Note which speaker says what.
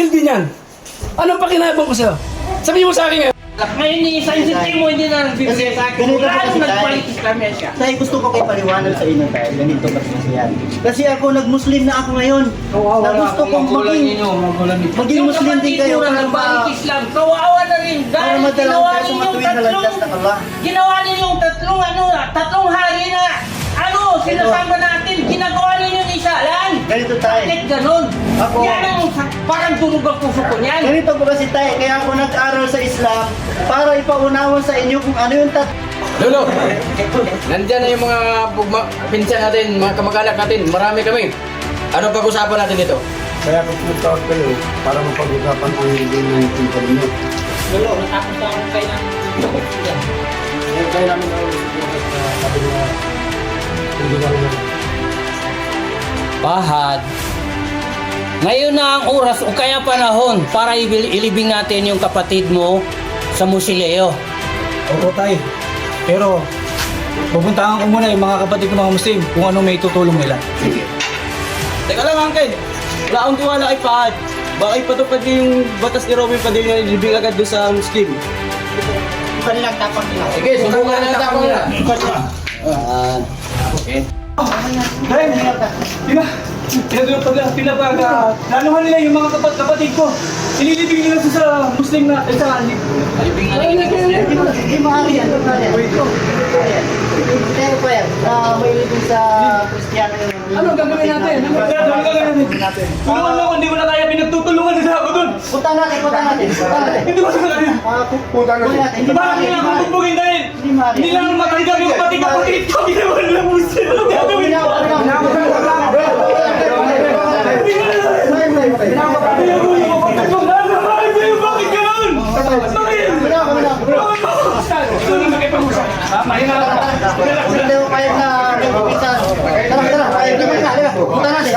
Speaker 1: silbi niyan? Anong pakinabang ko sa'yo? Sabihin mo sa akin ngayon.
Speaker 2: Ngayon i-sensitive mo, hindi na nagbibigay sa akin.
Speaker 3: Ganito
Speaker 2: Wala
Speaker 3: kasi,
Speaker 2: nang
Speaker 3: Tay.
Speaker 2: nagpolitis kami siya.
Speaker 3: Tay, gusto ko kayo paliwanag sa inyo, Tay. Ganito kasi yan. Kasi ako, nag-Muslim na ako ngayon. Na gusto kong maging Muslim din kayo
Speaker 2: para
Speaker 3: para
Speaker 2: nagbalitis lang. Kawawa na rin.
Speaker 3: para
Speaker 2: Dahil
Speaker 3: madala
Speaker 2: ginawa
Speaker 3: tayo sa
Speaker 2: ninyong
Speaker 3: matuwid na landas ng Allah.
Speaker 2: ginawa ninyong tatlong hari na, sinasama natin, ginagawa ninyong isa lang.
Speaker 3: Ganito, Tay.
Speaker 2: Bakit ganun?
Speaker 3: Ako-
Speaker 2: Yan ang parang durog ang puso ko niyan.
Speaker 3: Ganito po kasi, Tay. Kaya ako nag-aral sa Islam para ipaunawa sa inyo kung ano yung
Speaker 4: Lolo, nandyan na yung mga pinsan natin, mga kamag-anak natin. Marami kami. Ano pag-usapan natin dito?
Speaker 5: Kaya kung pinatawag kayo para mapag-usapan ang COVID-19 pa rin yun.
Speaker 2: Lolo, natapos na ako kayo ng
Speaker 5: Kaya namin ang sabi niya, hindi na rin.
Speaker 6: Pahad, ngayon na ang oras o kaya panahon para ilibing natin yung kapatid mo sa musileo.
Speaker 1: Oo, tay. Pero, pupuntahan ko muna yung mga kapatid ko mga Muslim kung ano may tutulong nila.
Speaker 7: Teka lang, Uncle. Wala akong tiwala kay Pahad. Baka ipatupad niyo yung batas ni Robin Padilla na ilibing agad doon sa Muslim.
Speaker 2: kanilang tapang nila.
Speaker 4: Sige, subukan na lang ako nila.
Speaker 1: Tay, di ba? Pinapag, nanuhan nila yung mga kapatid ko. Inilibig nila sa Muslim na, sa
Speaker 3: Hindi maaari yan. Pero po yan, may libing sa Kristiyano yung...
Speaker 1: Ano gagawin natin? Ano gagawin natin? Tulungan mo ako, hindi ko na kaya pinagtutulungan nila ako doon.
Speaker 3: Punta natin.
Speaker 1: Hindi ko sa kanya.
Speaker 5: Punta na siya.
Speaker 3: Hindi
Speaker 1: Bakit nila ako bugbugin dahil?
Speaker 3: Hindi maaari.
Speaker 1: Hindi lang matanggap yung kapatid ko. Ginawa nila Muslim. Ano gagawin? Bakit ganun?
Speaker 3: Hindi ko kaya na magpapisa. Tara, kaya na. Punta natin.